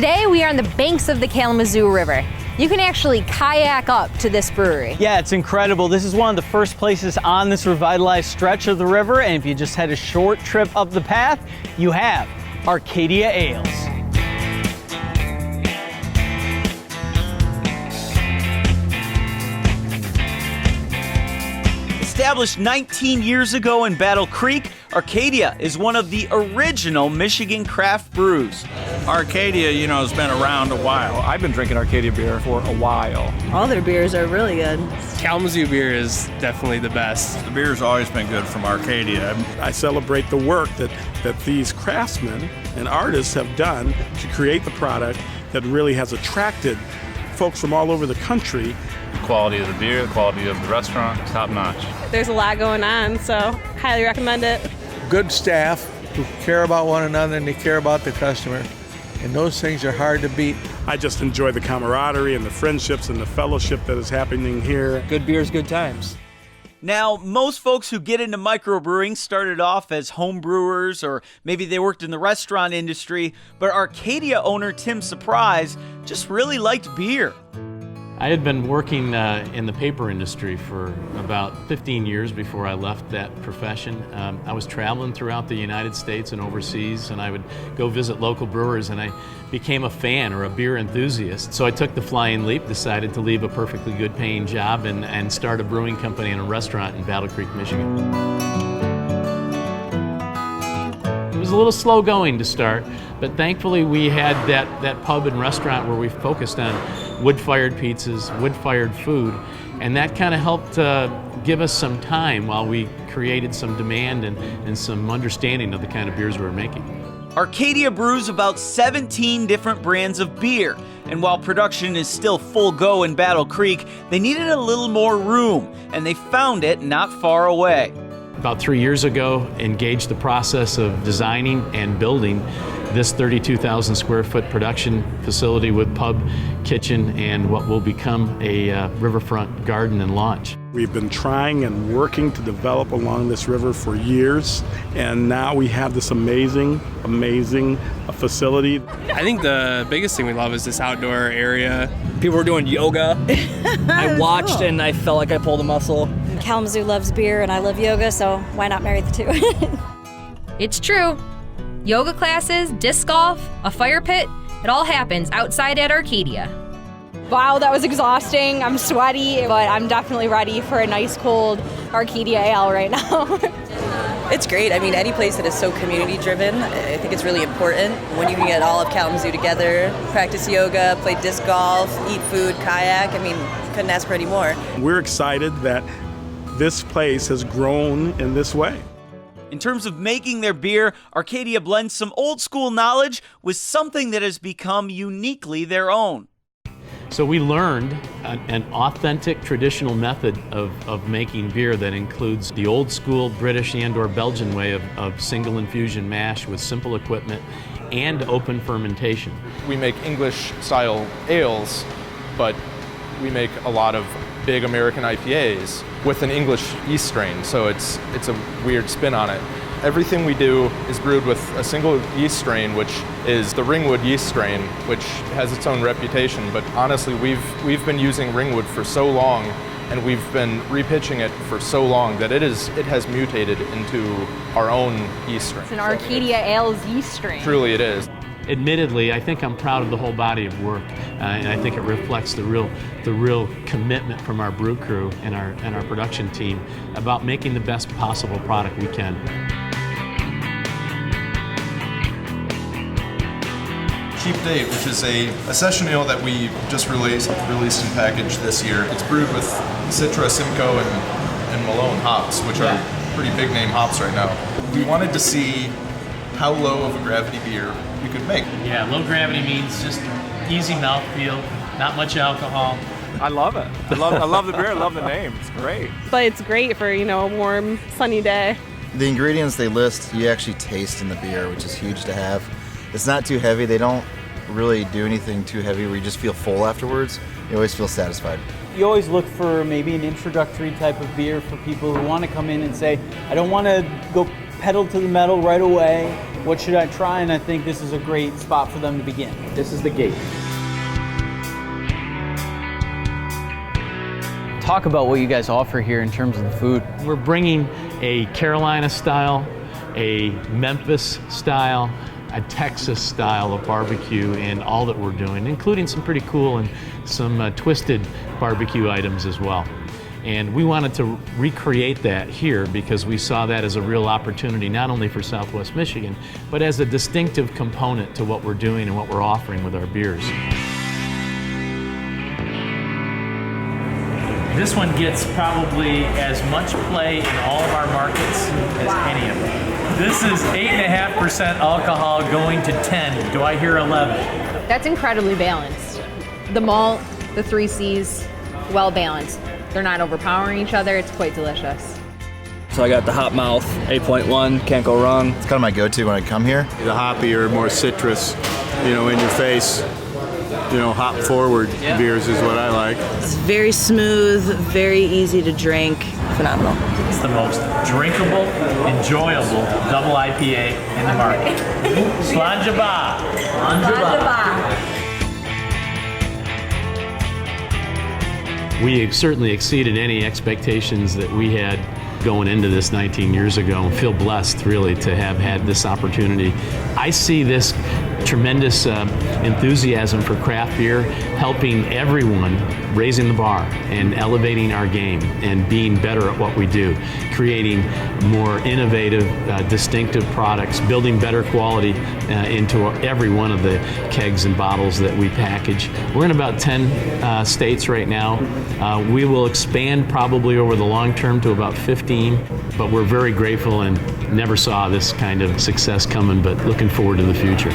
Today we are on the banks of the Kalamazoo River. You can actually kayak up to this brewery. Yeah, it's incredible. This is one of the first places on this revitalized stretch of the river, and if you just had a short trip up the path, you have Arcadia Ales. Established 19 years ago in Battle Creek, Arcadia is one of the original Michigan craft brews. Arcadia, has been around a while. I've been drinking Arcadia beer for a while. All their beers are really good. Kalamazoo beer is definitely the best. The beer's always been good from Arcadia. I celebrate the work that these craftsmen and artists have done to create the product that really has attracted folks from all over the country. The quality of the beer, the quality of the restaurant, top notch. There's a lot going on, so highly recommend it. Good staff who care about one another and they care about the customer. And those things are hard to beat. I just enjoy the camaraderie and the friendships and the fellowship that is happening here. Good beers, good times. Now, most folks who get into microbrewing started off as home brewers, or maybe they worked in the restaurant industry, but Arcadia owner Tim SUPRISE just really liked beer. I had been working in the paper industry for about 15 years before I left that profession. I was traveling throughout the United States and overseas, and I would go visit local brewers, and I became a fan or a beer enthusiast. So I took the flying leap, decided to leave a perfectly good paying job and start a brewing company and a restaurant in Battle Creek, Michigan. It was a little slow going to start, but thankfully we had that pub and restaurant where we focused on wood-fired pizzas, wood-fired food, and that kind of helped give us some time while we created some demand and some understanding of the kind of beers we were making. Arcadia brews about 17 different brands of beer, and while production is still full go in Battle Creek, they needed a little more room, and they found it not far away. About 3 years ago, engaged the process of designing and building this 32,000 square foot production facility with pub, kitchen, and what will become a riverfront garden and launch. We've been trying and working to develop along this river for years, and now we have this amazing facility. I think the biggest thing we love is this outdoor area. People were doing yoga. I watched and I felt like I pulled a muscle. Kalamazoo loves beer and I love yoga, so why not marry the two? It's true. Yoga classes, disc golf, a fire pit, it all happens outside at Arcadia. Wow, that was exhausting. I'm sweaty, but I'm definitely ready for a nice cold Arcadia Ale right now. It's great. I mean, any place that is so community driven, I think it's really important. When you can get all of Kalamazoo together, practice yoga, play disc golf, eat food, kayak, I mean, couldn't ask for any more. We're excited that this place has grown in this way. In terms of making their beer, Arcadia blends some old school knowledge with something that has become uniquely their own. So we learned an authentic traditional method of making beer that includes the old school British and/or Belgian way of single infusion mash with simple equipment and open fermentation. We make English style ales, but we make a lot of big American IPAs with an English yeast strain, so it's a weird spin on it. Everything we do is brewed with a single yeast strain, which is the Ringwood yeast strain, which has its own reputation, but honestly we've been using Ringwood for so long and we've been repitching it for so long that it has mutated into our own yeast strain. It's an Arcadia Ales yeast strain. Truly it is. Admittedly, I think I'm proud of the whole body of work, and I think it reflects the real commitment from our brew crew and our production team about making the best possible product we can. Cheap Date, which is a session ale that we just released and packaged this year. It's brewed with Citra, Simcoe, and Malone hops, which are pretty big name hops right now. We wanted to see how low of a gravity beer we could make. Yeah, low gravity means just easy mouthfeel, not much alcohol. I love it. I love the beer. I love the name. It's great. But it's great for, a warm, sunny day. The ingredients they list, you actually taste in the beer, which is huge to have. It's not too heavy. They don't really do anything too heavy where you just feel full afterwards. You always feel satisfied. You always look for maybe an introductory type of beer for people who want to come in and say, I don't want to go pedal to the metal right away. what should I try, and I think this is a great spot for them to begin. This is the gate. Talk about what you guys offer here in terms of the food. We're bringing a Carolina style, a Memphis style, a Texas style of barbecue in all that we're doing, including some pretty cool and some twisted barbecue items as well. And we wanted to recreate that here because we saw that as a real opportunity, not only for Southwest Michigan, but as a distinctive component to what we're doing and what we're offering with our beers. This one gets probably as much play in all of our markets as any of them. This is 8.5% alcohol going to 10. Do I hear 11? That's incredibly balanced. The malt, the 3 C's, well balanced. They're not overpowering each other. It's quite delicious. So I got the hop mouth, 8.1, can't go wrong. It's kind of my go-to when I come here. The hoppier, more citrus, in your face, hop forward beers is what I like. It's very smooth, very easy to drink. Phenomenal. It's the most drinkable, enjoyable double IPA in the market. Slanjaba. We certainly exceeded any expectations that we had going into this 19 years ago and feel blessed really to have had this opportunity. I see this tremendous enthusiasm for craft beer helping everyone, raising the bar and elevating our game and being better at what we do, creating more innovative, distinctive products, building better quality into every one of the kegs and bottles that we package. We're in about 10 states right now. We will expand probably over the long term to about 15, but we're very grateful and never saw this kind of success coming, but looking forward to the future.